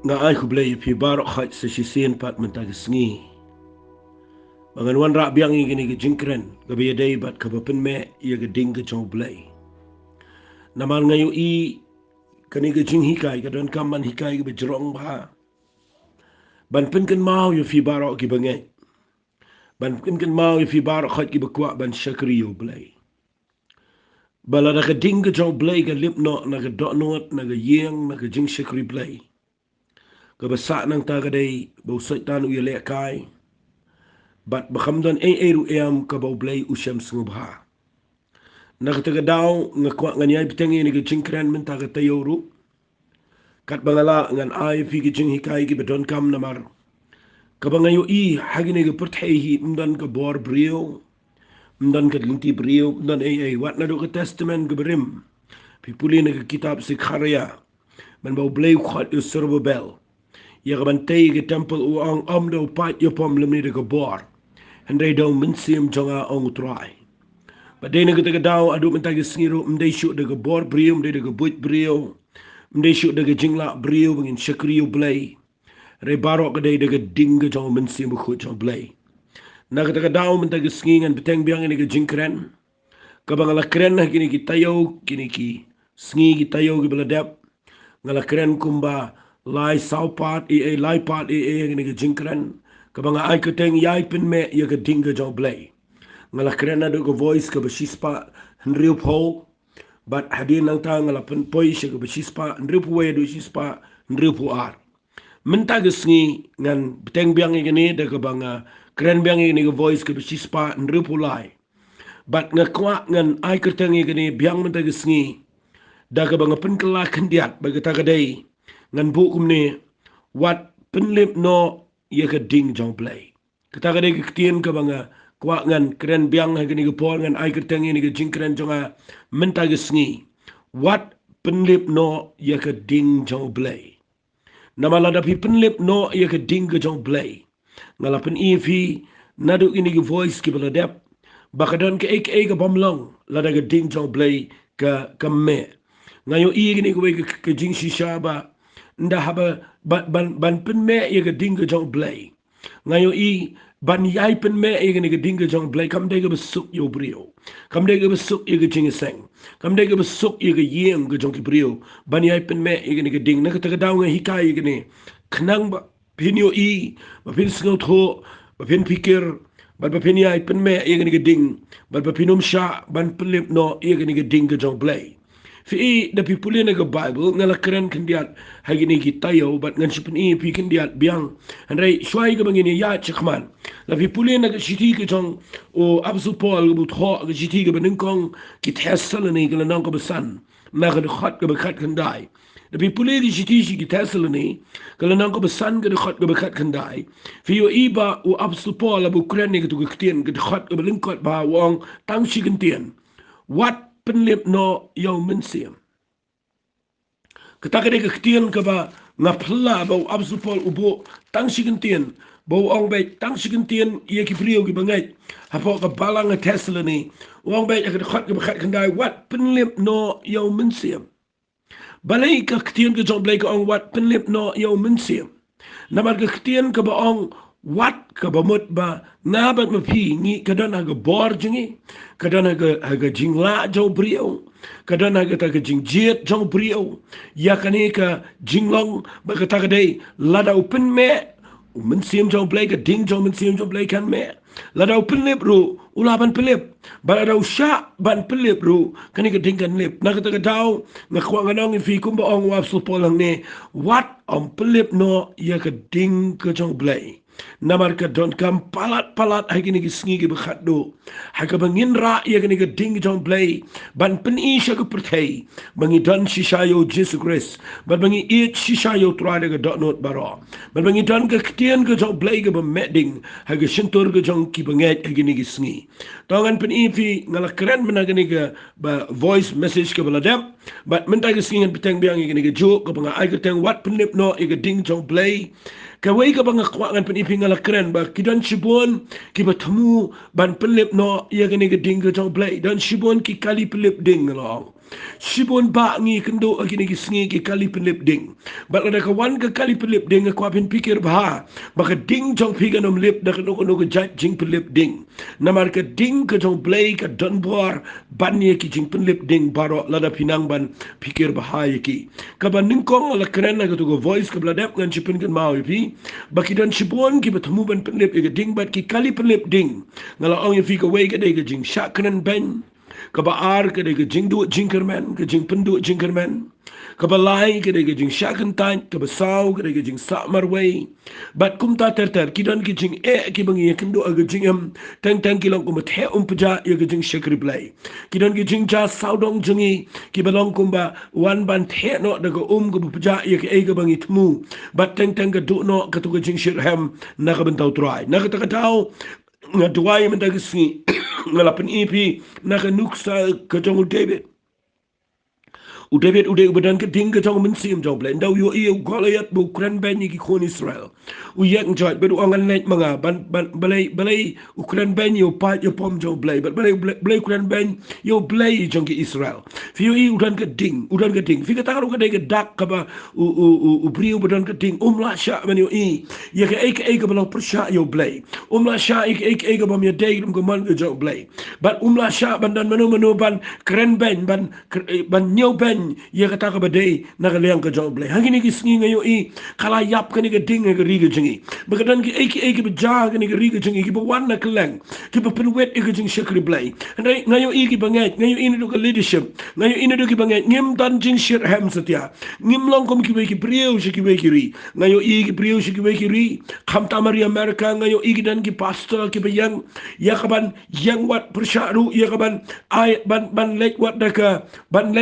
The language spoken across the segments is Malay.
nga ai ku Blei pi barok khaj se si sien pat mentag sngi mangan wan ra biang i gini jingkren ga be dei bat ka pen me ye ga ding ga chong Blei namal ngayo i kani ga jing hikai ga don kaman hikai ga be jrong ba ban pen kan mau yo fi barok ki bangai ban pen kan mau yo fi barok khaj ki be kwa ban shakri yo Blei bala da ga ding ga chong Blei ga lip no na ga dot not na ga yeng na ga jing shakri Blei ga ba sa nang ta ga dei bo sai tan u ye le kai bat bakhamdan ru em ka bau Blei usham sngubha nakataga daw nga kwa nganyay pitangi ni jingkran men taga tayoru kat bangala ngan ay fi jing hikai ki bedon kam namar kabangayo i hagini ga perthehi mdan ka bor brio mdan ka linti brio mdan wat na do ka testament ga berim pipuli na ka kitab sikharya man bau Blei khat yo Zerubbabel ya ga bantay ga temple u ang amdo pat yo pom lemni ga bor Henry daw minsim jonga ong try. Badai na kita daw adu mentagi sengiro mdai syuk daga bor brio mdai daga buit brio mdai syuk daga jingla brio bangin syakriyo Blei re barok kadai daga dingga jong minsim bukhut jong Blei na kita daw mentagi sengingan beteng biang ini ke jingkren kabangala kren na kini ki tayo kini ki sengi ki tayo ki beladap ngala kren kumba lai saupat lai pat kini ke jingkren kabanga ai keteng yai pen me ya ke dingga jong Blei ngala kren adu ko voice ka basispa nriu po but hadin lang ta ngala pen poi she ka basispa nriu po we du sispa nriu po ar menta gesngi ngan beteng biang ini da ka banga kren biang ini ko voice ka basispa nriu po lai but nga kwa ngan ai keteng ini biang menta gesngi da ka banga pen kala kendiat bagata ka dei ngan bu kum ni wat Pynlip no ye ka ding jong Blei kata ka dei kitien ka banga kwa ngan kren biang ha gini gepol ngan ai kerteng ini ke jingkren jonga menta gesngi wat Pynlip no ya ke ding jong Blei namala da pi Pynlip no ya ke ding ke jong Blei ngala pen fi nadu ini ke voice ke beladap bakadon ke ek bomlong lada ke ding jong Blei ke me ngayo i gini ke jing shisha ba nda haba ban pen me ya ke ding ke jong Blei ngayo i ban yai pen me egen ke dinga jong Blei kam de ke besuk yo brio kam de ke besuk ye ke jing seng kam de ke besuk ye ke yeng ke jong ki brio ban yai pen me egen ke ding na ka daw nga hikai egen knang ba pinyo i ba pin sngo tho ba pin pikir ba pin yai pen me egen ke ding ba pinum sha ban Pynlip no egen ke ding ke jong Blei fi da pipuli na ga Bible ngala keren kendiat hagini ki tayo bat ngan sipen pi kendiat biang andai shwai ga bangini ya chikman la pipuli na ga shiti ke jong o absu Paul ga but ho ga shiti ga beningkong ki Thessaloni ga nang ko besan na ga khat ga bekat kendai da pipuli di shiti ki Thessaloni ga nang ko besan ga khat ga bekat kendai fi yo iba o absu Paul abu kren ga tu ga ktien ga khat ga belingkot ba wong tang shi gentien wat Pynlip no yo minsiam ketaka de ktien ka ba nga phla ba absupol ubo tang sigentien bo ong be tang sigentien ye ki brio ki bangai hapo ka balang Tesla ni ong be ka khat ka khat kandai wat Pynlip no yo minsiam balai ka ktien ka jong Blei ka ong wat Pynlip no yo minsiam namar ka ktien ka ba ong wat ka ba mut ba nabat mapi ngi kadana ga bor jingi kadana ga jingla jo brio kadana ga ta ga jingjet jo brio ya kani ka jinglong ba ka ta ga dei lada open me men sim jo Blei ka ding jo men sim jo Blei kan me lada Pynlip ru ulaban Pynlip ba lada usha ban Pynlip ru kani ka ding kan lip na ka ta ga daw na kwa nganong fi kumba ong wap su polang ne wat om Pynlip no ya ka ding ka jo Blei namar ka don kam palat hagini ki sngi ki bekhat do haga bangin ra ya gani ka ding jong Blei ban pen i sha ka perthei bangi don shisha yo Jesus Christ ban bangi it shisha yo trade ka dot not baro ban bangi don ka ktien ka jong Blei ka ba medding haga shintor ka jong ki banget hagini ki sngi tongan pen i fi ngala keren menagani ka ba voice message ka baladap bat menta ka sngi peteng biang gani ka jo ka banga ai ka teng wat Pynlip no i ka ding jong Blei kawai ka banga kwaangan peniping ala keren ba kidan shibon ki batamu ban Pynlip no iya gani ga ding ga jong Blei dan shibon ki kali Pynlip ding lo Sibon ba ngi kendo agini ki sngi ki kali Pynlip ding. Bat ada kawan ke kali Pynlip ding aku apin pikir bah. Baka ding jong piga nom lip dak no jat jing Pynlip ding. Namar ke ding ke jong Blei ke donbor banye ki jing Pynlip ding baro lada pinang ban pikir bahaya ki. Kaban ningkong ala keren na go voice ke bladap ngan chipin kan mau pi. Baki dan sibon ki bertemu ban Pynlip ke ding bat ki kali Pynlip ding. Ngala ong yang fika way ke de ke jing shakren ben. Kabaar ke de ke jing duit jingkerman ke jing penduit jingkerman. Kabalai ke de ke jing shakentan kabasau ke de ke jing sakmar way. Bat kum ta ter kidan ke jing ki bangi kendo aga jing tang kilong kum the peja ya ke jing shakri Blei. Kidan ke jing ja saudong jingi ki balong kum ba wan ban the no da ko ko peja ya ke bangi tmu. Bat tang ke do no ka to ke jing shirham na ka bentau try. Na ka ta tau ngaduai mentagisi ngalapan ipi na ka nuksa ka jong David. David udah badan keding ke jong mensim jong Blei. Ndau yo iyo Goliath bu Ukraine banyi ki kon Israel. Uyak njot bedu angan net mga balai Ukraine banyi yo pat yo pom jong Blei. Balai Ukraine banyi yo Blei jong ki Israel. Fiyo i udan keding. Fika takar uka dek dak kaba ubriu badan keding. La sya man yo i. Ya ke eke balau persya yo Blei. La sya eke bam ya dek dum man ke jong Blei. But la sya bandan manu ban keren ban nyaw ban ya kata ka badai nakaliang ka jong Blei. Hangini ki sngi ngayo i kalayap ka ni ka ding ka riga jingi. Bagadan ki eke baja ka ni ka riga jingi ki bawan na kelang. Ki penwet ka jing shakri Blei. Ngayo i ki banget ngayo ini do ka leadership. Ngayo ini do ki banget ngim dan jing shir ham satya. Ngim long kom ki ki priyo shi ki ri. Ngayo i ki priyo shi ki ri. Kham tamari Amerika ngayo i ki dan ki pastor ki bayang ya kaban yang wat persyaru ya kaban ai ban lek wat daka ban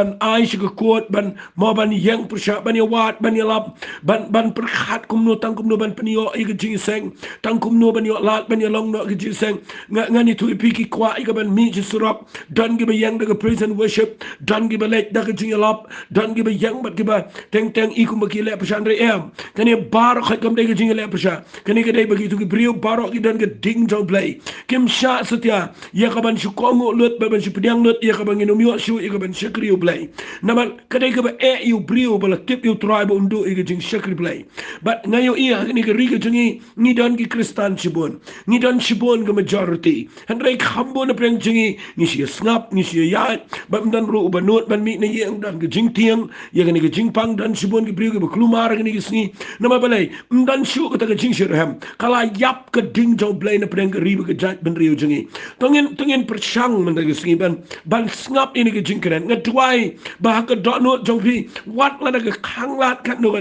ban ai shi kuat ban mau ban yang persyak ban ya wat ban ya lap ban perkhat kumno tang kumno ban penio i ke jing seng tang kumno ban yo lat ban ya long no ke jing seng ngani tu ipi ki kwa i ka ban mi ji surap dan gi bayang daga praise and worship dan gi balek daga jing ya lap dan gi bayang bat gi ba teng i kum ki le persyan re em kani bar khat kam daga jing le persya kani ke dai bagi tu ki brio barok ki dan ke ding jong Blei kim sha satya ya ka ban shu kongo lut ban shu pediang lut ya ka ban nginum yo shu ya ka ban shakri Blei. Naman kadai ka ba yu brio bala tip yu tribe undo i jing shakri Blei. But ngayo iya ni ka riga jingi ni don ki Kristan shibon. Ni don shibon ka majority. Handrai kambo na preng jingi ni siya snap ni siya yat. But dan ru ubanot ban mi na yang dan ka jing tiang ya ka ni ka jing pang dan shibon ki brio ka baklumar ka ni ka sngi. Nama balay dan shu ka ta ka jing shirham. Kala yap ka ding jong Blei na preng ka riba ka jat ban rio jingi. Tungin persyang man ka sngi ban snap ini ka jing keren. Ngadwai bahaka dot no jong pi wat la ka khang lat kat no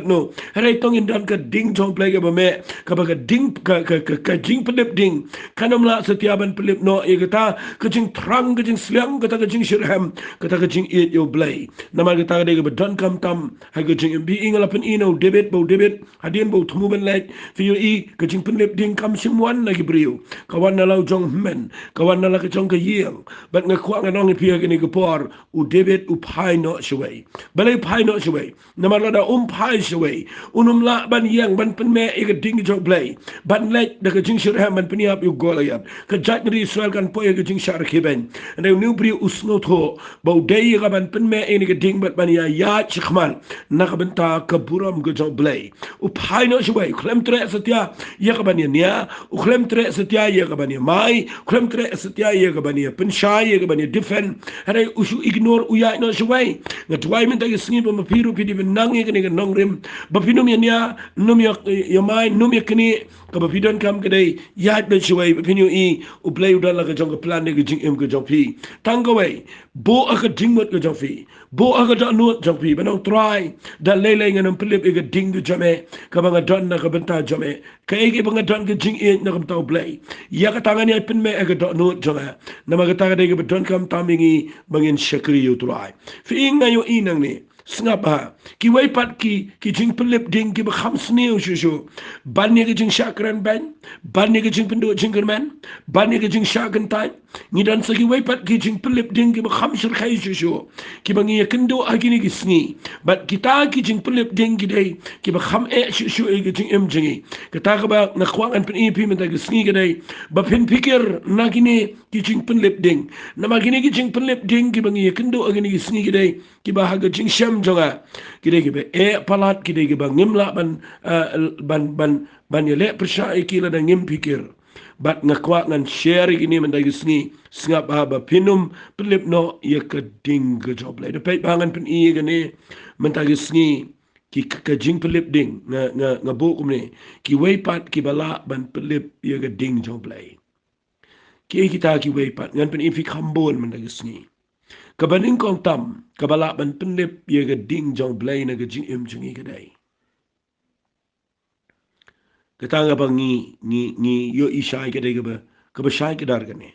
harai tongin dan ka ding jong Blei ka ba me ka ba ka ding ka jing Pynlip ding kanam la setiaban Pynlip no e kata ka jing trang ka jing sliang ka jing shirham ka ka jing it yo Blei nama ka ta de ka don kam tam ha ka jing bi ingala pen ino David hadien bo thumu ben lek fi yo i ka jing Pynlip ding kam simwan na ki brio kawan na lau jong men kawan na la ka jong ka yeng bat nga kwa nga nong pi ka ni ka por u David u pai no shway balai pai no shway nama la da pai shway la ban yang ban pen me e ka ding jong Blei ban lek da ka jing shirham ban peniap yu Goliath ka jat ngri Israel kan po e ka jing shar khiben and new brio usno tho bo dei ka ban pen me e ni ka ding ban ya chikhman na ka benta ka buram ka jong Blei u pai no shway klem tre satya ya ka ban ya u klem tre satya ya ka ban ya mai klem tre satya ya ka ban ya penshai ya ka ban ya defend harai usu ignore u ya no shway ngatwai men ta sngi ba mapiru pidi nang e ka nong rim ba pinum ya num ya mai num ya kini ka ba pidon kam ka dai ya ben shway ba pinu i u Blei u dal la ka jong ka plan ne ka jing em ka jong pi tangawai bo aka ding mot ka jong pi bo aka da no jong pi ba no try da lele ngan Pynlip e ka ding ka jame ka ba nga don na ka benta jame ka e ba nga don ka jing e na ka ta Blei ya ka tangan ya pen me e ka do no jong na ma ka ta ka dai ka ba don kam tamingi bangin shakri yu try fi inga yo inang ni Sngap ha ki wai pat ki jing Pynlip ding ki ba kham sneu shu ban ni ki jing shakran ban ni ki jing pendu jing kerman ban ni ki jing shakan tai ngidan sagi way pat ki jing Pynlip ding ki ba khamshir khay shu ki ba ngi kendo agini ki sngi bat kita ki jing Pynlip ding ki dai ki ba kham shu ki jing jingi kita ka ba na khwang an pen pi men ta ki sngi ki dai ba pin pikir na gini ki jing Pynlip ding na ma gini ki jing Pynlip ding ki ba ngi kendo agini ki sngi ki dai ki ba ha ga jing sham jonga ki dai ki ba palat ki dai ki ba ngimla ban yele persya ki la da ngim pikir bat ngakwa ngan share gini mendagi sngi sngap ba pinum Pynlip no ye ka ding ke job le de pe bangan pen I gani mendagi sngi ki ka jing Pynlip ding nga bo kum ne ki way pat ki bala ban Pynlip ye ka ding job le ki kita ki way pat ngan pen ifik hambon mendagi sngi ka baning kong tam ka bala ban Pynlip ye ka ding job le na ka jing jingi ka dai katanga ba ngi yo ishai ke dai ka ba shai ke dar gane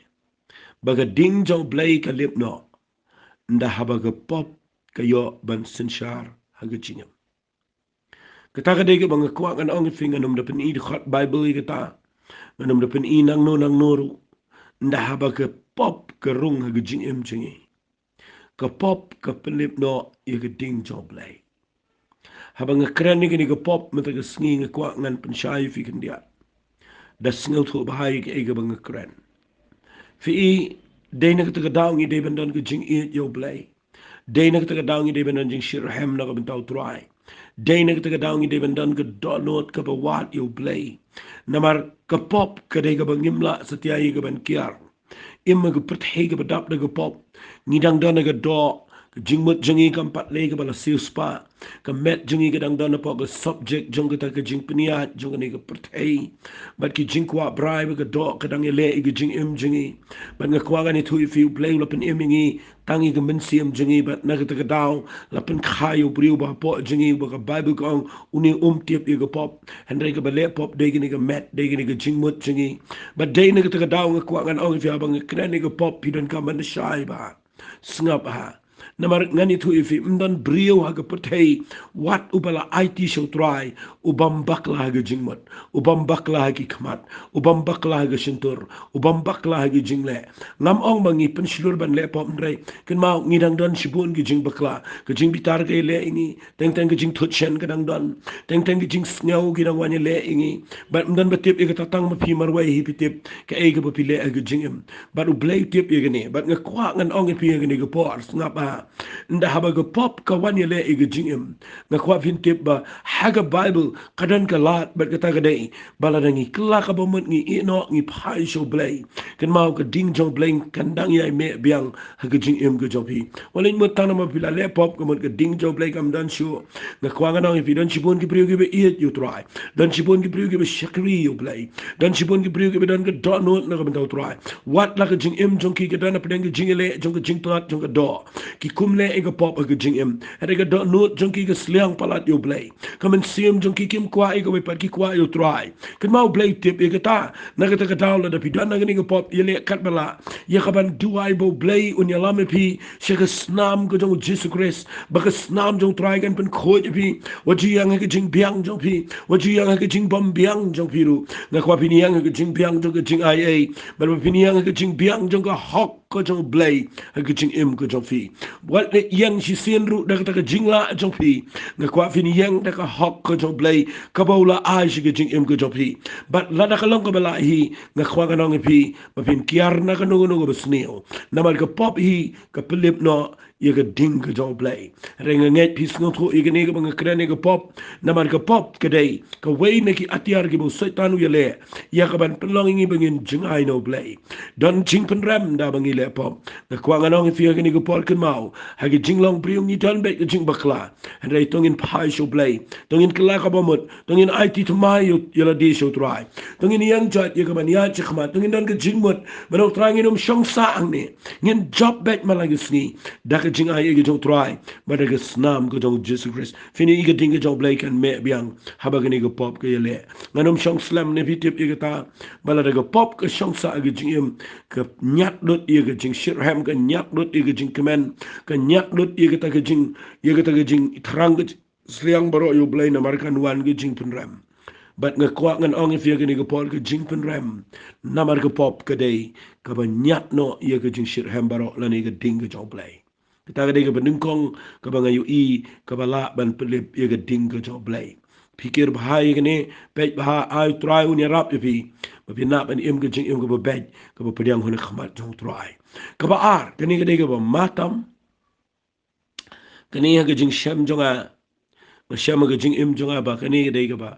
baga ding jong Blei ka lip no nda haba ga pop ka yo ban sinshar haga jingam kata ka dai ga bang kwa kan ong finga num da pen I de khot bible ga ta num da pen I nang no ru nda haba ga pop ka rung haga jingam jingi ka pop ka Pynlip no ye ga ding jong Blei haba nga kran ni ga pop mata ga sngi nga kwa ngan pen shai fi kan dia da sngal thu bahai ga ga bang kran fi dei na ka daung I dei bandan ka jing I yo Blei dei na ka daung I dei bandan jing shirhem na ka bentau try dei na ka daung I dei bandan ka donot ka bawat yo Blei namar ka pop ka dei ka bangimla satyai ka ban kiar imma ka perthai ka badap na ka pop ngidang dan na ka do jingmut jangi ka empat le ka bala siuspa ka met jangi ka dang dan na po ka subject jong ka ka jing peniat jong ka ni ka perthai bat ki jing kwa brai ka do ka dang le ka jing jangi bat nga kwa ni thui fi Blei la pen emingi tangi ka men siam jangi bat na ka daw la pen khayo briu ba po jangi ba ka bible kong uni tiap ka pop hendrai ka bale pop de ka ni ka met de ka ni ka jingmut jangi bat de na ka daw nga kwa ngan ong fi abang ka ni ka pop pidan ka man shai ba sngap ha namar ngani thu ifi mdan brio haga perthai wat ubala IT show try ubam bakla haga jingmat ubam bakla hagi khmat ubam bakla haga shintur ubam bakla hagi jingle ngam ong mangi pensilur ban le pom ndrai ken mau ngidang don shibun gi jing bakla ke jing bitar ke le ingi teng teng gi jing thutchen kadang don teng teng gi jing sneu gi dang wani le ingi bat mdan batip e tatang ma phi marwai hi pitip ke e ga pile haga jingem bat u Blei tip ye gani bat ngakwa ngan ong pi ye gani go por ngapa nda haba ga pop ka wani le iga jingim na kwa fin tip ba haga bible kadan ka lat bat kata ka dai bala ngi kla ka bomot ngi ino ngi pai show Blei kan mau ka ding jong Blei kandang yai me biang haga jingim ga jopi walin mo tana ma pila le pop ka mot ka ding jong Blei kam dan show na kwa nga ngi don chibon ki priyo gi be iet you try don chibon ki priyo gi be shakri you Blei don chibon ki priyo gi be don ka do no na ka bentau try wat la ka jingim jong ki ka dan na pedang jingile jong ka jing tot jong ka do ki kumle ega pop ega jing em ega do no junki ga sliang palat yo Blei kamen sim junki kim kwa ega we pat ki kwa yo try kan mau Blei tip ega ta na ga ta daw la da pi dan na ga pop yele kat bala ye kaban duai bo Blei un ya lame pi shega snam go jong Jesus Christ ba ga snam jong try gan pen khoj pi waji yang ga jing biang jong pi waji yang ga jing bom biang jong pi ru na kwa pi ni yang ga jing biang jong ga jing ai ba pi ni yang ga jing biang jong ga hok ko jong Blei ga jing em ko jong fi wat le yang si sien ru da ka jingla jong pi nga kwa fin yang da ka hok ko jong Blei ka bola a shi ga jing em ko jong pi but la da ka long ko bala hi nga kwa ga nong pi ba fin kiar na ka no no go sneo na mal ka pop hi ka Pynlip no ye ga ding ka jong Blei renga nget pi sngo tho ye ga ne ga bang ka ne ga pop na mal ka pop ka dei ka wei na ki atiar gi bo saitan ye le ya ka ban pelong ngi bangin jing ai no Blei don jing pen ram da bang le pop nga kwa ga nong fi ga ni go por kan mau hagi jinglong priung ni dan bet jing bakla and rai tongin pai show Blei tongin kala ka bomot tongin IT to mai yela di show try tongin yang jat ye ka man ya chkhma tongin dan ka jingmot manok trangin shong sa ang ni ngin job bet malagi sni da ka jing ai ye jong try ba da ka snam ko jong Jesus Christ fini ga ding jong Blei kan me biang haba ga ni ga pop ka yele nganom shong slam ne vitip ye ta bala da ga pop ka shong sa ga jing ka nyat dot ye ga jing shirham ka nyat dot ye ga jing kemen ka nyak dot ye kata ke jing ye kata ke jing terang ke sliang baro yo Blei na markan wan ke jing penram But ngakuak ngan ong if ya gani gapol ke jing pen rem. Namar ke pop ke day. Ke banyat no ya ke jing shir hembaro lani ke ding ke jong Blei. Kita ke day ke benungkong ke bangayu i ke balak ban Pynlip ya ke ding ke jong Blei. Pikir bahaya kene pej bahaya ai try unya rap pi. Tapi nak ban im ke jing im ke bej ke pediang hune khmat jong try. Ke ba ar kene ke day ke ba matam kene ke jing shem jonga Ngashem ga jing im jonga ba kani ga dai ga ba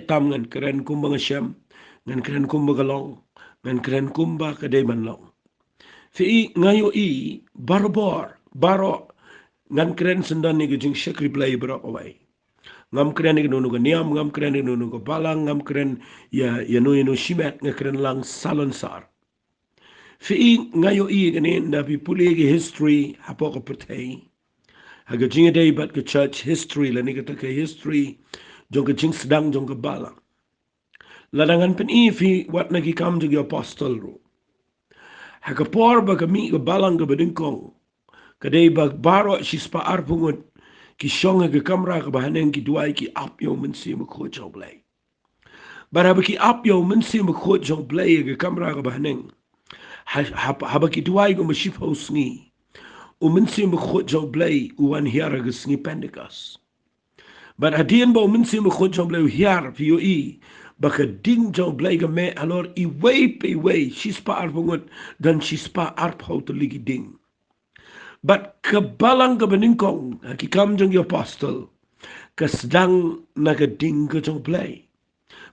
tam ngan kren kum ba ngashem ngan kren kum ba galong ngan kren kum ba ka dai man long fi ngayo i barbor baro ngan kren sendan ni ga jing shakri Blei bro away ngam kren ni no ga niam ngam kren ni no ga balang ngam kren ya no shimet nga kren lang salonsar fi ngayo i ga ni na bi puli ga history hapo ka pertai Haga jinga day bat ke church history la ni kata ke history jong ke jing sedang jong ke balang. Ladangan pen fi wat nagi kam jong apostle ro. Haga por ba ke mi ke balang ke bedengkong. Kadai ba baro si spa arpungut ki shonga ke kamera ke bahaneng ki duai ki ap yo mensi me ko jong Blei. Bara ba ki ap yo mensi me ko jong Blei ke kamera ke bahaneng. Haba ki duai ko maship house ngi. Umensi me khot jong Blei uwan hiara ge sngi pendekas. But hadien ba umensi me khot jong Blei hiar fi yo i baka ding jong Blei ge me alor i wei pe wei shispa arpungut dan shispa arp hau te ligi ding. But kebalang ke beningkong ki kam jong apostle kesdang na ke ding ke jong Blei.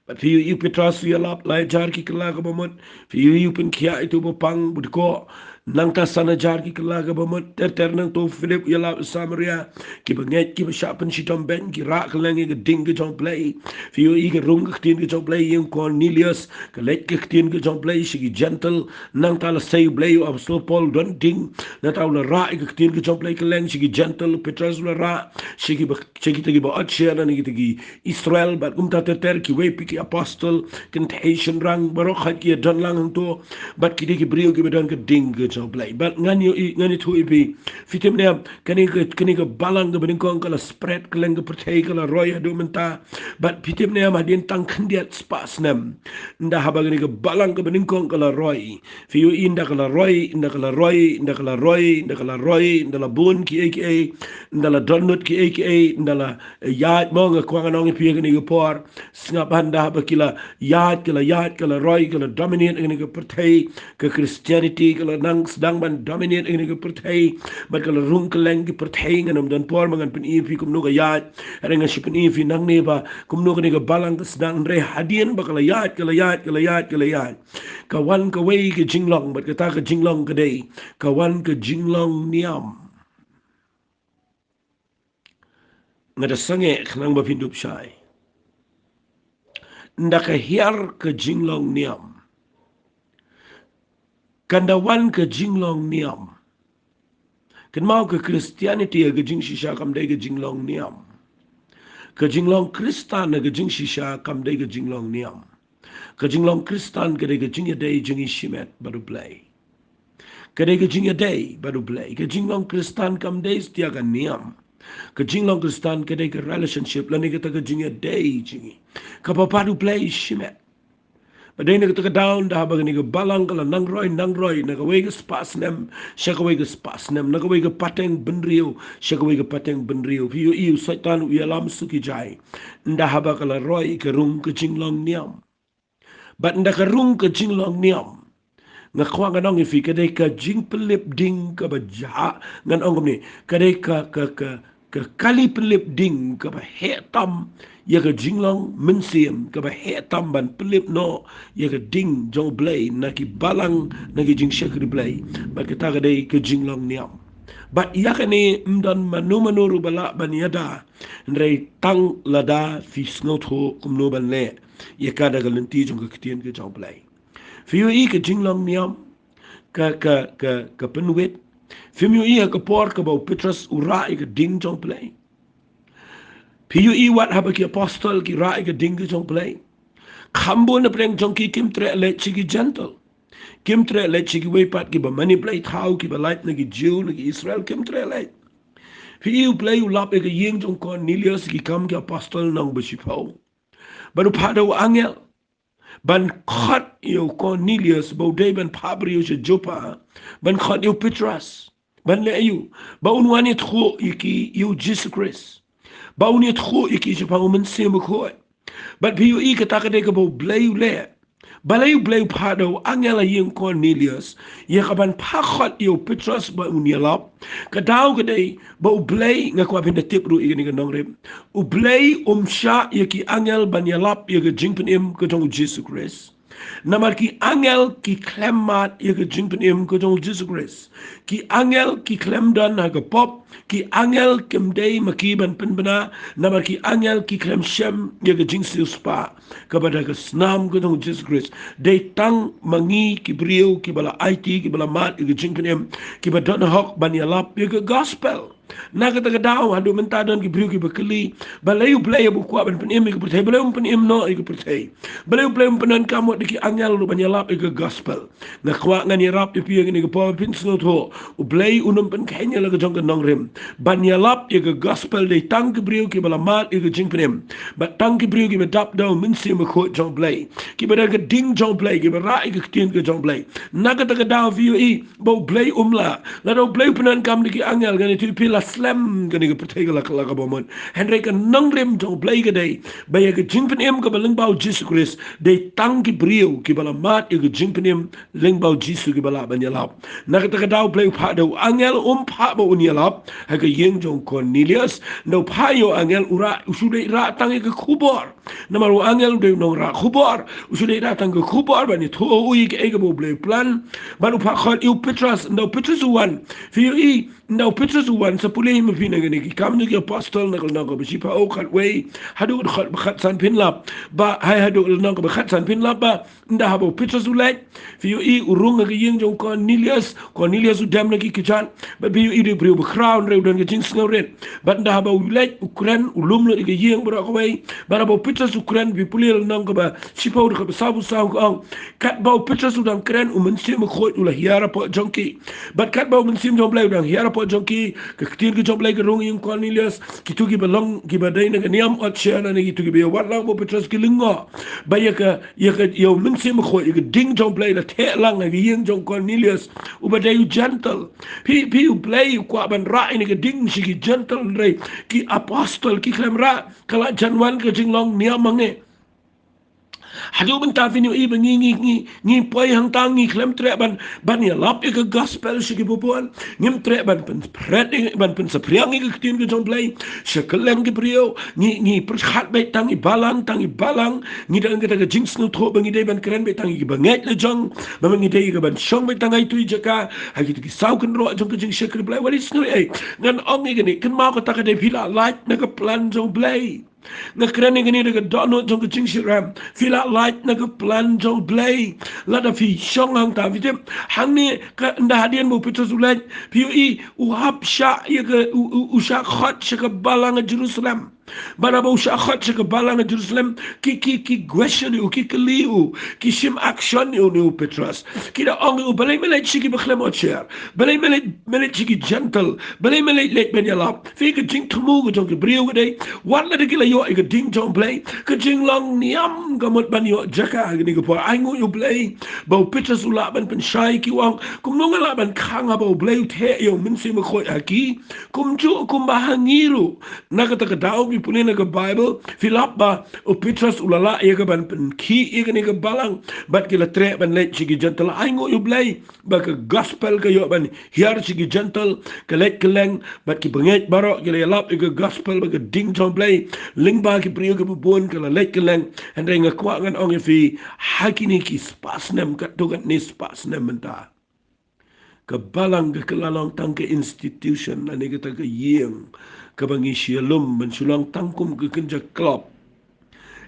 But fi you Petras fi alap lai jar ki kala ke bamut fi you pen kia itu bopang budko nang ta sana jar ki kala ke bamut ter nang to Philip yalap Samaria ki banget ki beshapen si tom ben ki rak lang ke ding ke jong Blei fi you i ke rung ke tin ke jong Blei yung Cornelius ke let ke tin ke jong Blei si ki gentle nang ta la say Blei apostol Paul don ding na ta la ra ke tin ke jong Blei ke lang si ki gentle Petras la ra si ki tegi ba atshia na ni tegi Israel but ta ter ki we ki apostle contation rang barok hat ki dan lang to but ki ki brio ki bedan ke ding ke jong Blei but ngani tu ibi fitim ne kani ke balang ke beding kong kala spread ke leng ke pertai kala roy adu menta but fitim ne ma din tang khendiat spas nem nda haba kani ke balang ke beding kong kala roy fi you inda kala roy inda kala roy inda kala roy inda kala roy inda la bun ki aka inda la donut ki aka inda la yaad mo nga kwanga nong pi kani ke por snap handa bakila yaad kala roy kala dominate ini ke pertai ke Christianity kala nang sedang ban dominate ini ke pertai but kala rung keleng ke pertai nganam dan por mangan pen ifi kum no ga yaad renga si pen ifi nang ne ba kum no ke balang ke sedang re hadien bakala yaad kawan ke wei ke jinglong but kata ke jinglong ke dei kawan ke jinglong niam ngada sange khnang ba pindup syai ndaka hiar ke jinglong niam kandawan ke jinglong niam kan mau ke Christianity ke jing shisha kam dai ke jinglong niam ke jinglong Kristan ke jing shisha kam dai ke jinglong niam ke jinglong Kristan ke dai ke jing dai jing shimet baru Blei ke dai ke jing dai baru Blei ke jinglong Kristan kam dai setia kan niam ke jinglong Kristan ke dai ke relationship lani ke ta ke jing dai jing ka baru Blei shimet Padai nak taka down dah bagi ni balang kala nang roy nak away ke spas nem syaka away ke spas nem nak away ke pateng benrio syaka away ke pateng benrio piu iu saitan u alam suki jai ndah haba kala roy ke rung ke jinglong niam bat ndah ke rung ke jinglong niam ngakwa nganong ifi kadai ka jing Pynlip ding ka baja ngan ongom ni kadai ka kali Pynlip ding ka ba hetam ya ka jinglong mensim ka ba hetam ban Pynlip no ya ka ding jong Blei na ki balang na ki jing syakri Blei ba kita kadai ka jinglong niam but ya ka ni mdan manuru bala ban yada nrei tang lada fi snot ho kumno ban le ya ka da galenti jong ka kitien ka jong Blei Fiu i ke jinglong niam ka penwit. Fiu i ke por ke bau Petrus ura i ke ding jong Blei. Fiu i wat haba ki apostol ki ra i ke ding jong Blei. Kambo na preng jong ki kim tre le chiki gentle. Kim tre le chiki wepat ki ba manipulate how ki ba light na ki Jew na ki Israel kim tre le. Fiu Blei ulap i ke ying jong Cornelius ki kam ki apostol nang besipau. baru pada angel ban khot yo Cornelius baudai ban pabrio se Jopa ban khot yo Petrus ban le you ba unwani tro iki yo Jesus Christ ba uni tro iki se pa men se mo ko but piu I kata ka de ka bo Blei le balay Blei pado angela yung Cornelius ya kaban pakot yo Petrus ba unialap kadaw kaday ba Blei nga kwa pinatip ru igani ka nong rim u Blei siya ya ki angel banyalap ya ka jingpen im katong Jesus Christ namar ki angel ki klemmat ya ka jingpen im katong Jesus Christ ki angel ki klemdan ha ka pop ki angel kemday makiban penbena namar ki angel ki klem shem ya ka jingsil spa kepada ka snam katong Jesus Christ day tang mangi ki brio ki bala IT ki bala mat ki jingpen im ki ba don hok banyalap ya ka gospel na kata daw hadu mentadon ki brio ki bakali balayu Blei bu kwa ban penim ki percaya balayu penim no ki percaya balayu Blei penan kamu ki angel lu banyalap ki gospel na kwa ngani rap ki pi ki pa pin sno tho u Blei unum pen kenya la jong nong rem banyalap ki gospel de tang ki brio ki bala mat ki jing penim ba tang ki brio ki dap daw min si ma ko jong Blei ki ba ka ding jong Blei ki ba ra ki tin ki jong Blei na kata daw vi I bo Blei la daw Blei penan kam ki angel ngani tu pi slam gani ka pertega la ka bomon Henry ka nangrem jong Blei ka day baya ka jingpen em ka balang bau Jesus Christ day tang ki brio ki bala mat ka jingpen em ling bau Jesus ki bala banyalap nakata ka daw Blei pa daw angel pa ba unyalap ha ka yeng jong Cornelius daw pa yo angel ura usuday ra tang ka kubor namaru angel daw nong ra kubor usuday ra tang ka kubor bani to uyi ka ega bo Blei plan banu pa khot yu Petrus daw Petrus wan fi I daw Petrus wan sa pulih mo pinagani ki kam ni apostol na kalna ko si pa o khat way hadu khat san Pynlip ba hay hadu na ko khat san Pynlip ba nda habo Petrus ulai fi I urung ga yeng jong Cornelius udam na ki kijan ba bi I de brio crown re dan ga jing snore ba nda habo ulai Ukraine ulum lo ga yeng bra ko way ba habo Petrus Ukraine bi pulih na ko ba si pa o ko sabu sa ko kat ba Petrus udam Ukraine men sim ko ula hiara po jonki ba kat ba men sim jong Blei udam hiara po jonki ketir ke job lagi rong yung Cornelius kitu ki balong ki badai na niam at siya na kitu ki biya wat lang mo Petrus ki lingo ba ya ka yo minsim ko ya ding job Blei la te lang na yung jong Cornelius u badai gentle pi Blei ko ban ra ni ka ding si ki gentle re ki apostol ki klem ra kala janwan ka jing long niam mange hadu ben ta vinu I ngi poi hang tang ngi klem tre ban ya lap ke gospel shi ki bubuan ngim tre ban pen pret ban pen sapriang ngi tin ke jong Blei shekelem ke brio ngi perkhat be tang I balang ngi dang ke jing snu tho bangi de ban kren be tang I banget le jong ba ngi de ke ban shong be tang ai tu jaka ha ki sau kan ro jong ke jing shekel Blei what is no ngan ong ngi kan ma ko ta ka de pila like na ka plan jong Blei na krani gani daga dono jong ka jing shiram fila light na ka plan jong Blei la da fi shong hang ta fi tem hang ni ka nda hadian mo Petrus ulat pi I u hap sha ya ka u sha khot sha ka balang Jerusalem bana ba u sha khot sha ka balang Jerusalem ki question u ki kli u ki shim action u ni Petrus ki da ong u balai melai chiki bakhlem o chair balai melai chiki gentle balai melai let ben yalap fi ka jing tumu ko jong ka brio ko dai wan la de ki la yo I ka ding jong Blei ka jing long niam ka mot ban yo jaka ni ka po ai ngu yo Blei ba Petrus ula ban pen shai ki wang kum no ngala ban khang ba Blei the yo min si ma khoi aki kum ju kum ba hangiru na ka ta ka daw ki punin ka Bible filap ba o Petrus ula la ya ka ban pen ki ya ka ni ka balang bat ki la tre ban let chi ki gentle ai ngu yo Blei ba ka gospel ka yo ban hiar chi ki gentle ka let ka leng bat ki banget baro ki la lap ka gospel ba ka ding jong Blei ling ba ki priyo ka bubuan ka la let ka leng and ring kwa ngan ong fi hakini ki spasnem ka tugat ni spasnem menta ka balang ka kalalong tang ka institution na ni ka yeng ka bangi shalom mensulang tangkum ka kenja klop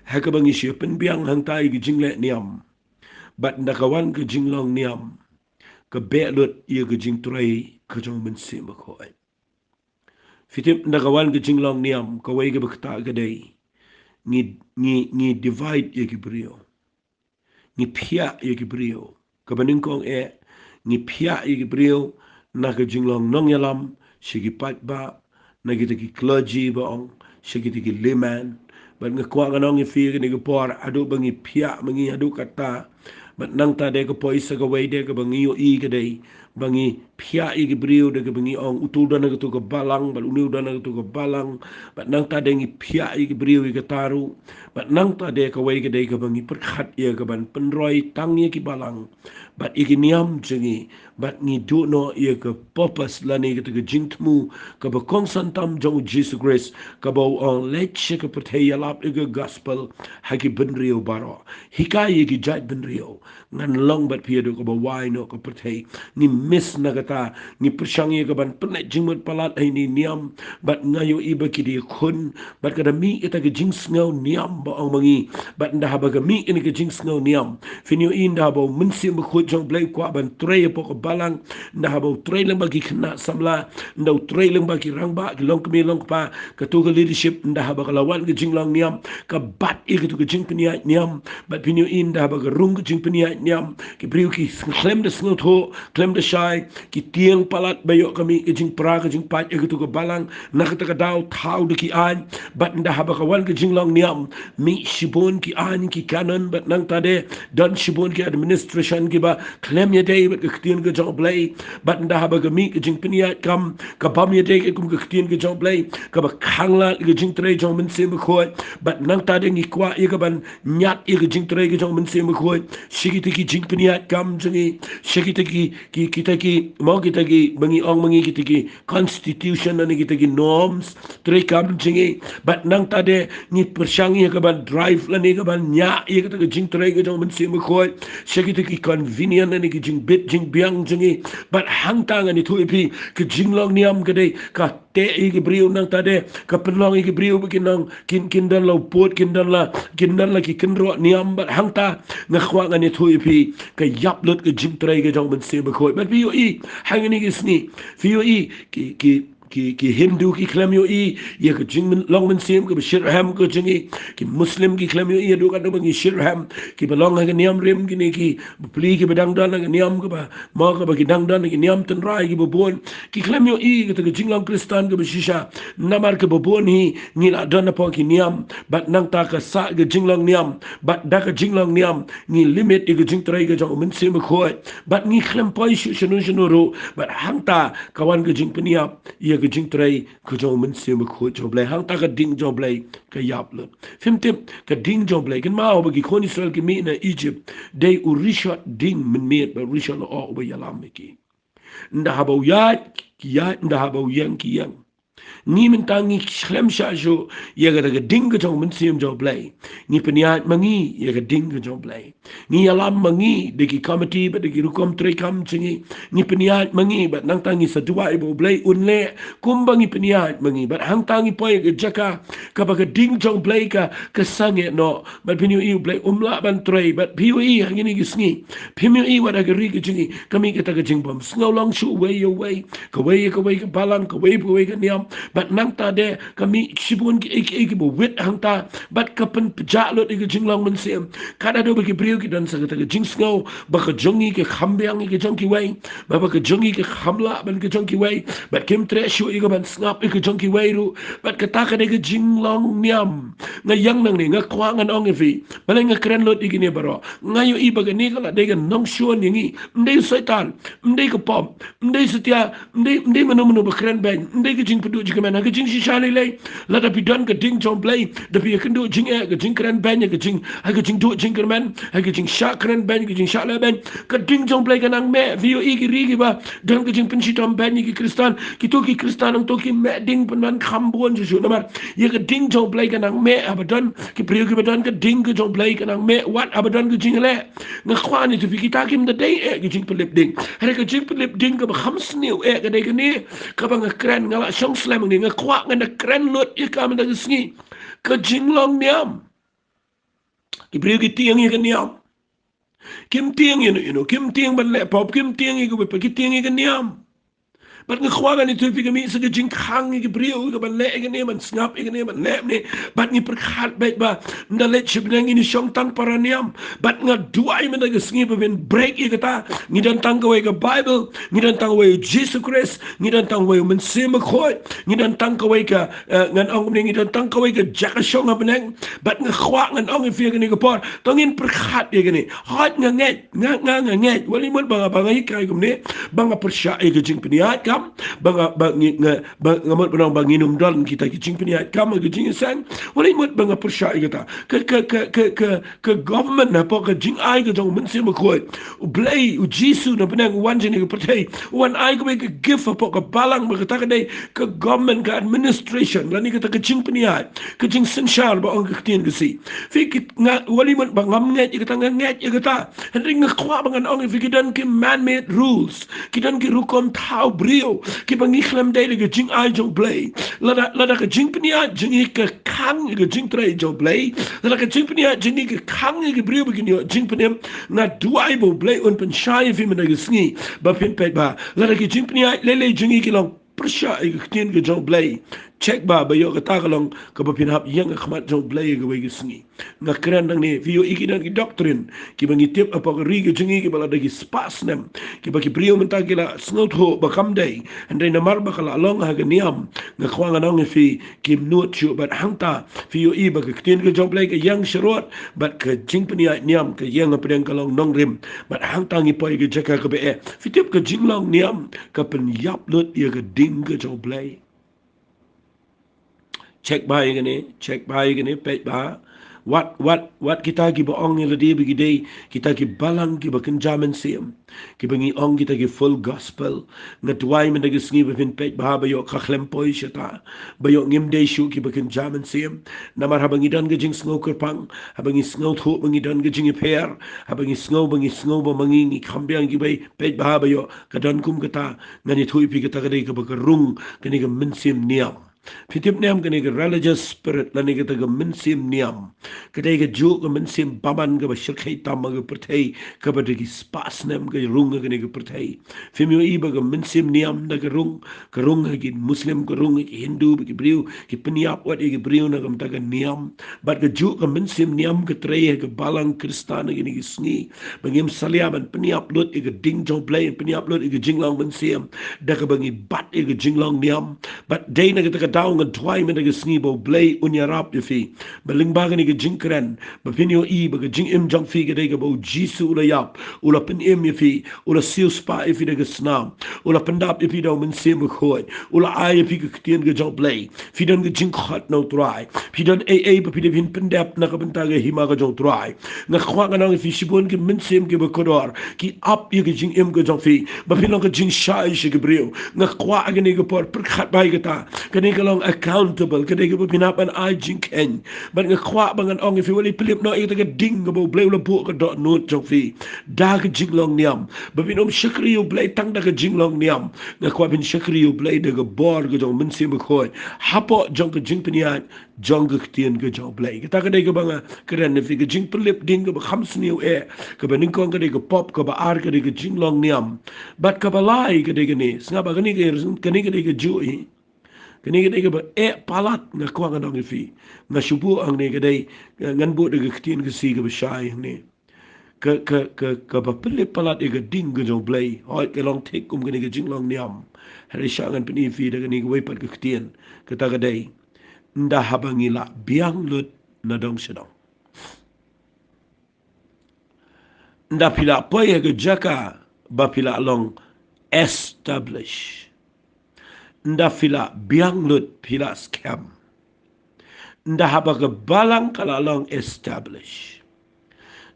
ha ka bangi siya penbiang hantai ki jingle niam bat ndakawan ka jinglong niam ka belut iya ka jing turai ka jong mensim ko ai fitip ndakawan ka jinglong niam ka wai ka bakta ka day ni divide ya brio ni pia ya brio kabaning kong ni pia ya brio na ka jinglong nong yalam sigi pat ba na kita ki clergy ba ong sigi ki layman Bat ngakwa nganong ifi ni gapor adu bangi pia bangi adu kata. Bat nang ta de ko poisa ka wei de ka bangi yo I ka de bangi pia I ka brio de ka bangi ong utul dana ka tu ka balang bat unu dana ka tu ka balang bat nang ta de ngi pia I ka brio I ka taru bat nang ta de ka wei ka de ka bangi perkhat ia ka ban penroi tang ia ki balang bat I ki niam jengi bat ngi du no ia ka purpose lani ka tu ka jingtmu ka ba kong santam jong Jesus Christ ka ba ong leche ka perthaya lap I ka gospel haki benrio baro hikai I ki jait benrio ngan long bat pia do ko ba wai no ko perthei ni miss na kata ni persangi ka ban penet jingmut palat ai ni niam bat ngayo iba ki di khun bat kada mi ita ke jing ngau niam ba ong mangi bat nda ba ga mi ini ke jing ngau niam finio inda ba mensi ba khut jong Blei kwa ban trei po ko balang nda ba trei lang ba ki khna samla nda trei lang ba ki rang ba ki long kmi long pa ka tu ka leadership nda ba ka lawan ke jing long niam ka bat I ke tu ke jing pnia niam bat finio inda ba ga rung ke jing pnia niam ki priu ki klem de sngot ho klem de shai ki tiang palat bayo kami ke jing pra ke jing pat ke tu ke balang na ka ta dau thau de ki an bat nda ha ba ka wan ke jing long niam mi shibon ki an ki kanon bat nang ta de dan shibon ki administration ki ba klem ye de bat ke tiang ke jong Blei bat nda ha ba ka mi ke jing pnia kam ka bam ye de ke kum ke tiang ke jong Blei ka ba khangla ke jing tre jong men se ba khoi bat nang ta de ngi kwa ye ka ban nyat ye ke jing tre ke jong men se ba khoi shiki ki jing peniat kam jengi shiki kita ki mau kita ki bangi ong mangi kita ki constitution ani kita ki norms tre kam jengi bat nang tade ni persangi ka ban drive la ni ka ban nya ye kita ki jing tre ka jong men sim khoi shiki ki convenient ani ki jing bit jing biang jengi bat hang tang ani thu pi ki jing long niam ka de ka te I ki brio nang tade ka penlong I ki brio bikin nang kin dan lau pot kin dan la ki kenro niam bat hang ta ngakwa ngani thu pi ka yap lut ka jing trai ka jong ben se ba khoi bat pi I hang ni ki sni fi I ki Hindu ki klem yo I ye ka jing long men sem ka shirham ka jingi ki Muslim ki klem yo I do ka do bangi shirham ki belong ha niam rem ki ni ki pli ki bedang dan ka niam ka ba ma ka ba ki dang dan ki niam ten rai ki bobon ki klem yo I ka jing long kristan ka shisha namar ka bobon hi ni la dan pa ki niam bat nang ta ka sa ka jing long niam bat da ka jing long niam ni limit ka jing trai ka jong men sem khoi bat ni klem pai shu shnu ro bat hang ta kawan ka jing peniap ye ka jing trai ka jong men sem khoi jong Blei hang ta ka ding jong Blei ka yap lut fim tip ka ding jong Blei kan ma ba ki kon Israel ki mi na Egypt dei urishot ding men met ba rishot o ba yalam ki nda ha ba ki ya nda ha ba yang ki yang ni mentangi klem sha jo ye ga ding ka jong men sem jong Blei ni peniat mangi ye ga ding ka jong Blei ni alam mangi de ki committee ba de ki rukom tre kam chingi ni peniat mangi ba nang tangi sa dua ibo Blei unle kumbangi peniat mangi ba hang tangi poi ga jaka ka ba ga ding jong Blei ka sange no ba peniu I Blei umla ban tre ba piu I hang ni gisngi peniu I wa da ga ri ga chingi kami ka ta ga jing bom sngo long shu way away ka balang ka way ka niam bat nang ta de kami sibun ki bo wit hang ta bat kapen pja lot ki jinglong men sem kada do ki priu ki dan sa ka jing sngo ba ka jongi ki khambyang ki jong ki way ba ka jongi ki khamla ban ki jong ki way bat kim tre shu ki ban snap ki jong ki way ru bat ka ta ka de ki jinglong niam nga yang nang ni nga kwang an ong fi bale nga kren lot ki ni baro ngayo I ba ni ka la de ka nong shu ni ngi ndai saitan ndai ka pom ndai setia ndai mano ba kren ben ndai ki jing pedu man ka jing si shani le la da pi don ka ding jong Blei da pi kan do jing ka jing kren ben ka jing do jing man ka jing sha kren ben ka jing sha le ben ka ding jong Blei ka nang me vi I ki ri ki ba dan ka jing pen si tom ben ki kristan ki kristan ang to ki me ding pen man kham bon ju na mar ye ka ding jong Blei ka nang me abadan ki priyo ki badan ka ding ka jong Blei ka nang me wat abadan ka jing le nga khwani tu fi ki ta kim da dei ka jing pelip ding ha ka jing pelip ding ka ba khams niu ka dei ka ni ka ba nga kren nga la shong slam ni nga kwa nga na kren lot I ka man da sngi ka jinglong niam ki priyo ki tiang I ka niam kim tiang you know kim tiang ban le pop kim tiang I ko pa ki tiang I ka niam But ngekwangan itu kami segejing kang ke brio ke ban le ke ne ban snap ke ne ban le ne bat ni perkhat baik ba ndalet sebenang ini syong tan paraniam bat ngaduai men ke sngi ben break ke ta ni dan tang ke Bible ni dan tang we Jesus Christ ni dan tang we men se me khoi ni dan tang ke ngan ong ni dan tang ke ke jaka syong benang bat ngkhwa ngan ong fi ke ni ke por tongin perkhat ke ni hat nganget nganget wali mun bang bangai kai ke ni bang persya ke jing peniat kam bang ngamot benang bang inum dal kita ke jing peniat kam ke jing sang wali mun bang persya kita ke government apa ke jing ai ke jong men se me khoi Blei u Jisu na benang wan jing ke pertai wan ai ke gift apa ke balang berkata ke government ke administration lani kita ke jing peniat ke jing sensyal ba ong ke tien ke si fikit nga wali mun bang ngamnget kita nganget kita hendring ngkhwa bangan ong fikidan ke man made rules kidan ke rukom tau brio ke bangikhlam dai ke jing ai jong Blei lada ke jing peniat jing ke kang ke jing trai jong Blei lada ke jing peniat jing ke kang ke brio begini jing penem na duai bo Blei un pen shai fi men ke sngi ba pen pet ba lada ke jing peniat lele jing ke long persya ke tien ke jong Blei cek ba bayo kata kalong ke bapinhap yang khmat jong Blei ke wei sngi ngakran nang ni vio ikidan ki doktrin ki bangi tip apa ke ri ke jingi ke bala dagi spas nem ki baki brio mentang kila snot ho bakam dai andai namar bakala long ha ke niam ngakwang nang fi kim nut chu bat hangta vio i bak ke tien ke jong Blei ke yang sherot bat ke jing penia niam ke yang apedang kalong nong rim bat hangta ngi poi ke jaka ke be fitip ke jinglong niam ke pen yap lut ia ke ding ke jong Blei cek baik ni pet ba what kita ki ba ong ni ladi bagi day kita ki balang ki ba kenjaman sim ki bangi ong kita ki full gospel ngatwai men dagi sngi ba pin pet ba ba yo khakhlem poi shata ba yo ngim day shu ki ba kenjaman sim namar habangi dan gajing sngo kerpang habangi sngo thu bangi dan gajing per habangi sngo ba mangi ngi khambyang ki bai pet ba yo kadan kum kata ngani thui pi kata kadai ka ba rung kani ka minsim niam Fitip niam kani ke religious spirit lani kita ke mensim niam kedai ke juk ke mensim paman ke bersyirkai tama ke pertai ke berdegi spas niam ke rung kani ke pertai fimio iba ke mensim niam na ke rung ke muslim ke rung ke hindu ke beriu ke peniap wat ke beriu na ke mta ke niam bat ke juk ke mensim niam ke trai ke balang kristan ke ni ke sngi bangim saliaban peniap lut ke ding jong Blei peniap lut ke jinglang mensim da ke bangi bat ke jinglang niam bat day na kita daw nga dwai men ga sngi bo Blei unya rap de fi beling ba ni ga jinkren ba pinyo i ba ga jing im jong fi ga de ga bo Jisu ula yap ula pen im fi ula sil spa fi de ga snam ula pendap fi do men sim khoi ula ai fi ga tien ga jong Blei fi dan ga jing khat no try fi dan a ba fi de vin pendap na ga benta ga hima ga jong try nga khwa ga nang fi shibon ga men sim ga ba kodor ki up ye ga jing im ga jong fi ba fi no ga jing shai shi ga brio nga khwa ga ni ga por per khat bai ga ta kani kalong accountable kani ka pinapan ai jing ken but nga khwa bangan ong if wali Pynlip no ita ka ding ka bo Blei la bu ka dot note jong fi da ka jinglong niam ba binom shakri yo Blei tang da ka jinglong niam nga khwa bin shakri yo Blei da ka bor ka jong min sim khoi hapo jong ka jing piniat jong ka tien ka jong Blei kita ka dai ka banga kren ne fi ka jing Pynlip ding ka ba khams niu e ka ba ning kong ka dai ka pop ka ba ar ka dai ka jinglong niam but ka ba lai ka dai ka ni snga ba ka ni ka dai ka ju kani kadai ka ba palat nga kwa nga nang fi nga shubu ang ne kadai ngan bu de ktin ka si ka ba shai ne ka ba Pynlip palat e ka ding ka jong Blei hoi ka long tik kum kani ka jing long niam hari sha ngan pini fi da kani ka wai pat ka ktin ka ta kadai nda habangila biang lut na dong sedong nda pila poy ka jaka ba pila long establish nda fila biang lut pila scam nda haba ke balang kala long establish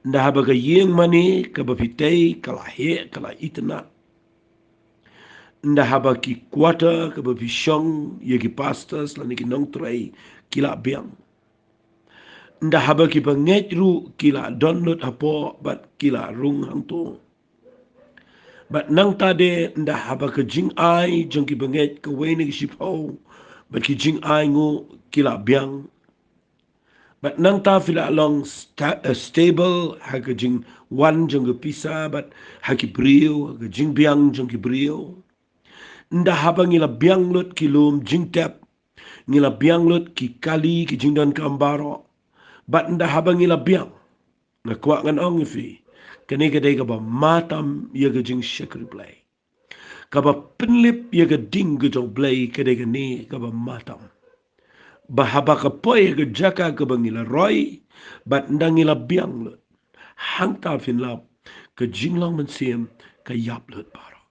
nda haba ke yeng mani ke bapitei kala he kala itna nda haba ki kuata ke bapishong ye ki pastors lani ki nong trai kila biang nda haba ki banget ru kila donut hapo bat kila rung hang tu but nang tade nda haba ke jing ai jong ki banget ke weni ki shipho but ki jing ai ngu kila biang but nang ta fila long stable ha ke jing wan jong ke pisa but ha ki brio ke jing biang jong ki brio nda habang ngila biang lut ki lum jingtep ngila biang lut ki kali ki jingdan kambaro bat nda habang ngila biang na kwa ngan ong fi kani ka dai ka ba matam ye ka jing shakri Blei ka ba Pynlip ye ka ding ka jong Blei ka dai ka ni ka ba matam ba haba ka poy ka jaka ka ba ngila roy bat nda ngila biang lut hang ta Pynlip ka jinglong man siem ka yap lut baro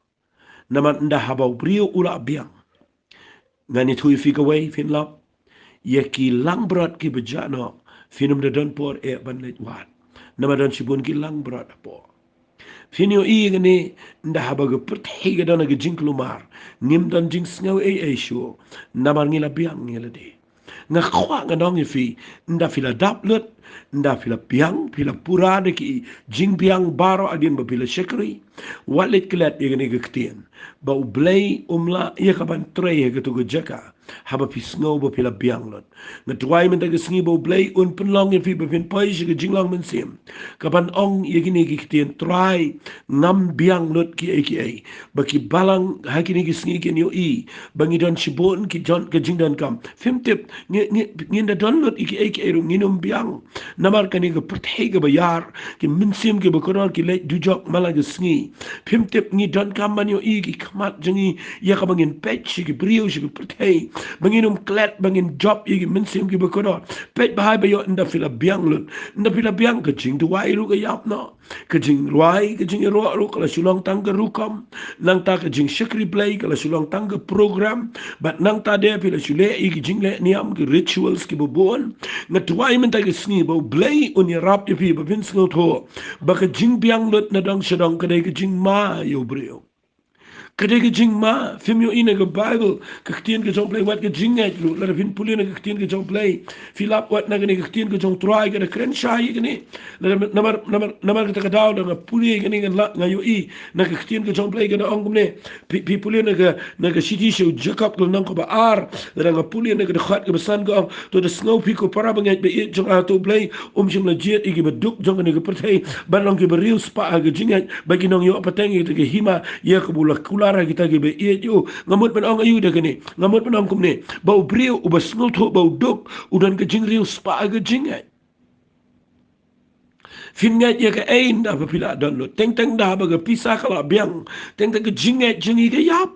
naman nda haba brio ula biang ngani thui fi ka way Pynlip ye ki lang brat ki bejano finum de don por e ban let wat nama don sibun ki lang brat po finio i gani nda haba ga perthi ga don ga jinklumar nim don jing sngaw e shu nama ngila biang ngila de nga khwa nga dong fi nda fila dap lut nda fila piang fila pura de ki jing piang baro adin ba fila shekri walit klat ye gani ga ktien ba u Blei umla ye ka ban tre ye ga tu ga jaka haba pi snow ba pila biang lot na tuai men daga sngi bo Blei un penlong ye fi ba fin pai shi ga jinglang men sim ka ban ong ye gini ki ktien try ngam biang lot ki ba ki balang ha kini ki sngi ken yo i bangi don shibon ki jon ka jingdan kam fim tip ngi da don lot ki ru nginum biang namar kani ga perthai ga bayar ki min sim ki ba koror ki le du jok mala ga sngi fim tip ngi don kam man yo i ki khamat jangi ya ka bangin pech ki brio shi perthai banginum klet bangin job igi minsim ki bakodo pet bahai bayo nda fila biang lut nda fila biang ke jing tuai ru ke yap no ke jing ruai ke jing ru kala sulong tang ke rukom nang ta ke jing shakri Blei kala sulong tang ke program but nang ta de fila sule igi jing le niam ke rituals ki bobon na tuai men ta ke sni bo Blei un ya rap ye pi ba vin sngo tho ba ke jing biang lut na dong shadong ke de ke jing ma yo brio kadege jing ma fimyo ina ga Bible ka ktien ga jong Blei wat ga jing ai lu la fin pulina ga ktien ga jong Blei filap wat na ga ni ga ktien ga jong try ga kren shai ga ni la namar ga ta daw ga puli ga ni ga nga yo i na ga ktien ga jong Blei ga ong ne pi pulina ga na ga city show Jacob lu nang ko ba ar la ga pulina ga khat ga san ga to the snow pi ko para ba ngai be jong a to Blei jing la jet igi ba duk jong ni ga perthai ban long ki ba real spa ga jing ai ba ki nong yo pateng ga hima ye ko bula lara kita gi be ye yo ngamut ben ong ayu de gani ngamut ben ong kumne bau brio u basnul tho bau dok udan ke jing riu spa ga jing ai fin ngai ye ka ein da pila don lo teng teng da ba ga pisa kala biang teng teng ke jing ai jing ga yap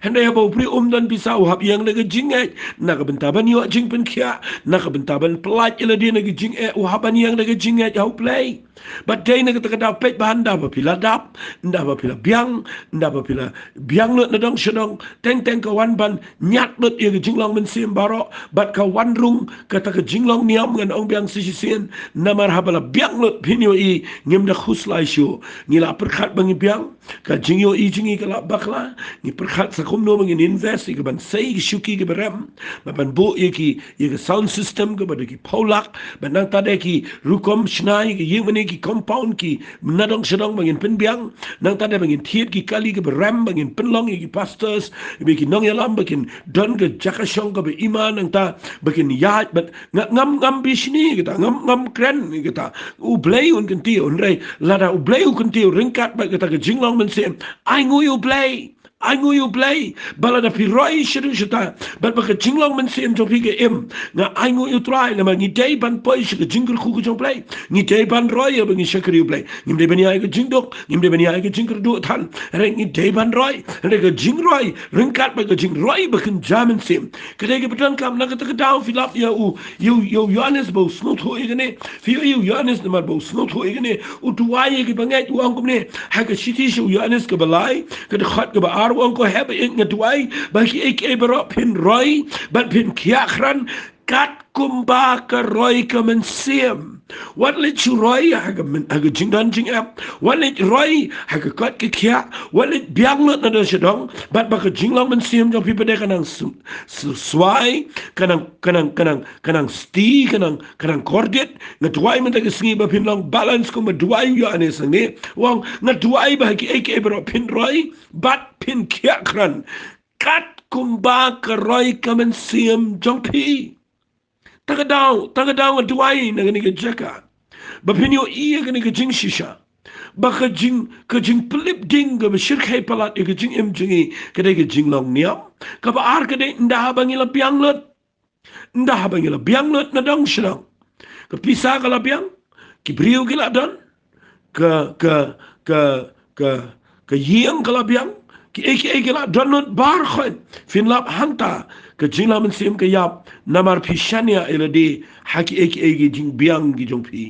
henda ya bau brio dan bisa u hab yang le ga jing ai na ga bentaban yo jing pen kia na ga bentaban plat ile dia na ga jing ai u haban yang le ga jing ai au Blei but day na kata kata pet bahan dah pila dap nda pila biang nda pila biang lut na dong shadong teng teng ka wan ban nyat lut ye jinglong men sim baro but ka wan rung kata ka jinglong niam ngan ong biang si sin namar habala biang lut pinyo i ngim da khuslai shu ngila perkhat bangi biang ka jingyo i jingi ka la bakla ni perkhat sa kum no bangi invest ka ban sei ki shuki ka berem ban bo ye ki sound system ka ba ki polak ban nang ta de ki rukom shnai ki yimani ki compound ki nadong sedong bangin penbiang nang tade bangin thiet ki kali ke beram bangin penlong ki pastors be ki nong yalam bakin don ke jakashong ke be iman nang ta bakin yat bat ngam bisni kita ngam kren kita u Blei un kan tio rei lada u Blei un kan tio ringkat ba kita ke jinglong men sem ai ngui u Blei Angu you Blei balada pi roi shiru shita bat baka jinglong men sim to pige im nga angu you try na ngi day ban poi shi jingr khu ku Blei ngi day ban roi ya ngi shakri Blei ngi de bani ay ga jingdok ngi de bani ay ga jingr do than re ngi day ban roi re ga jing roi ringkat ba ga jing roi ba kan jamen sim kade ga betan kam na ga ta daw filap ya u you Johannes bo snot ho igene fi you Johannes na bo snot ho igene u tuai ga bangai u angum ne ha ga shiti shi Johannes ga balai ga de khat ga arwang ko heb ik ngetuai bagi ik eberop pin roi but pin kiakran kat kumba ka roi ka men sim what let you roi haga jingdan jing ap what let roi haga kat ki kia what let biang lot na shadong but baka jinglang men sim jong pipa de kanang swai kanang sti kanang kordet ngetuai men taga singi ba pin long balance ko maduai yo ane sangi wong ngetuai bagi ik eberop pin roi but pin kiakran kat kumba ka roi ka men sim jong pi taga daw duai na gani jaka ba pinyo iya gani jing shisha ba ka jing Pynlip ding ga bashir khai palat ga jing em jingi kada ga jing long niam ka ba ar kada nda bangi la biang lot nda bangi la biang lot na dong shlang ka pisa ka la biang ki briu ki la don ka ka ka ka ka yiang ka la biang ki eki la don not bar khon fin lap hanta ka jing la men sim ka yap namar pishania ila de haki eki jing biang gi jong pi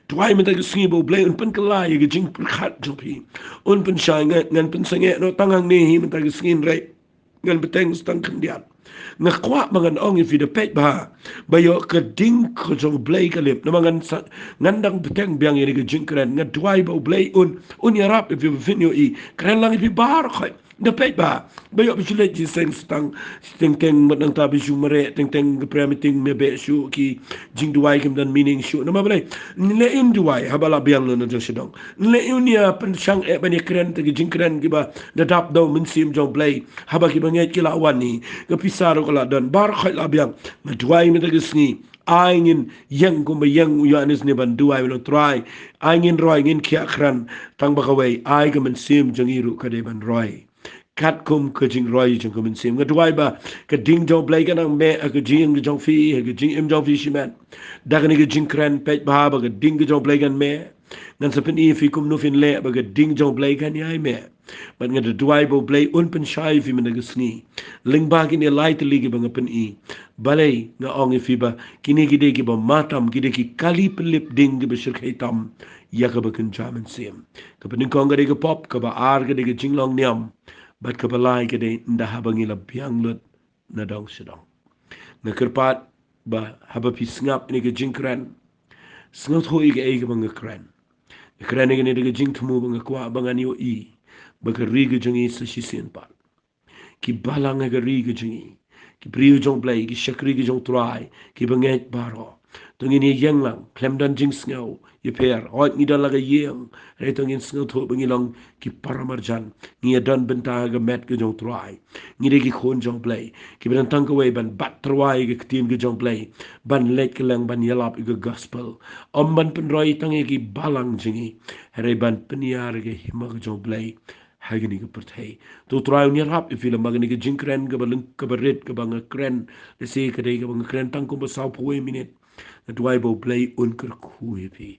tuai men ta ga singi bo Blei un pen ka la gi jing khat jong pi un pen shai ngan pen sange no tangang ne hi men ta ga singin rai ngan beteng stang kendian ngakwa mangan ong if the pet ba bayo ka ding ko jong Blei ka lip namangan ngandang beteng biang ini ke jingkren ngadwai ba Blei un yarap if you fin yo I kren lang if bar khoy the pet ba bayo bisule ji seng stang teng matang tabi shu mare teng premiting me be shu ki jing duai kim dan meaning shu nama Blei le in duai habala biang no jong shidong le unia pen shang e bani kren te jingkren ki ba the dap do min sim jong Blei haba ki banget ki la wani ka pisaro ko la dan bar khoy la biang ngadwai me te gisni angin yang kumba yang uyanis ne ban duai lo try angin roi ngin kia kran tang bakawai ai ka min sim jong iru ka de ban roi kat kum ka jing roi jong ka min sim ngadwai ba ka ding jong Blei ka nang me ka jing jong fi ka jing im jong fi shiman da ka ni ka jing kran pet ba ba ka ding jong Blei kan me ngan sa pen I fi kum no fin le ba ka ding jong Blei kan yai me but nga duai bo Blei un pen shai fi min sni ling ba ki ni lai te ligi ba nga pen I balai nga ong fi ba kini gide ki ba matam gide ki kali Pynlip ding ki ba shir tam ya ka ba kan jaman sim ka pen kong gade ka pop ka ba ar gade ka jinglong niam but ka ba lai gade nda habangi la biang lut na dong sidong nga kerpat ba haba pi sngap ni ka jingkran sngot ho I ka e ka ba nga kran kran ni ka jing tmu ba nga kwa ba nga ni o I ba ka ri ka jing I sa shisien pa ki balang ga ri ga jingi ki priu jong Blei ki shakri ga jong trai ki banget baro tungin ye yang lang klem dan jing sngo ye per hot ni dan laga yeng re tungin sngo tho bangi long ki paramarjan ni dan benta ga met ga jong trai ni de ki khon jong Blei ki ban tang we ban bat trai ga tin ga jong Blei ban lek lang ban yalap ga gospel om ban pen roi tang ki balang jingi re ban peniar ga hima ga jong Blei hagini ke perthai to try ni rap if film magni ke jingkren ke balung ke berit ke bang kren le se ke dei ke bang kren tang ko sa poi minute na tuai bo Blei un ker khu pi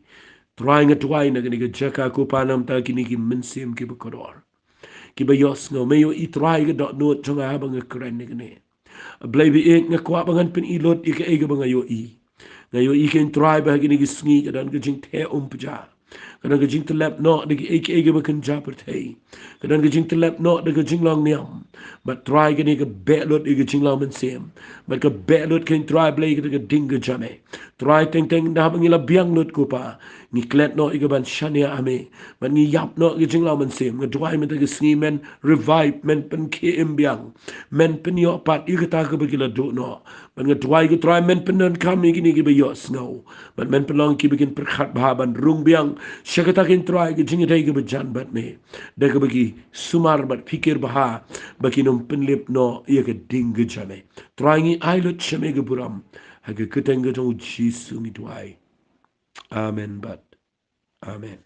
trying at tuai na ke jaka ko panam ta kini ki mensim ke bekodor ki ba yos no me yo I try ke dot no changa bang kren ne ne Blei bi ek na kwa bang pen I lot ke e ke bang yo I na yo I ken try ba kini ki sngi ke dan ke jing the pja kadang ke jing telap no de ek ek ba kan ja perthai kadang ke jing telap no de ke jing long niam but try ke ni ke belot ke jing long men sem but ke belot ken try Blei ke ding ke jame try teng dah bangila biang lot ko pa ni klet no ke ban shania ame but ni yap no ke jing long men sem ke try men ke sngi men revive men pen ke biang men pen yo pat I ke ta ke begila do no but ke try men pen non kam ni ke be yo snow but men pen long ki begin perkhat bahaban rung biang syakatakin try ke jingi dai ke bejan bat me da ke bagi sumar bat fikir baha bagi nom Pynlip no ia ke ding ke jame try ngi ailot shame ke buram ha ke keteng ke tong jisu mi tuai amen but amen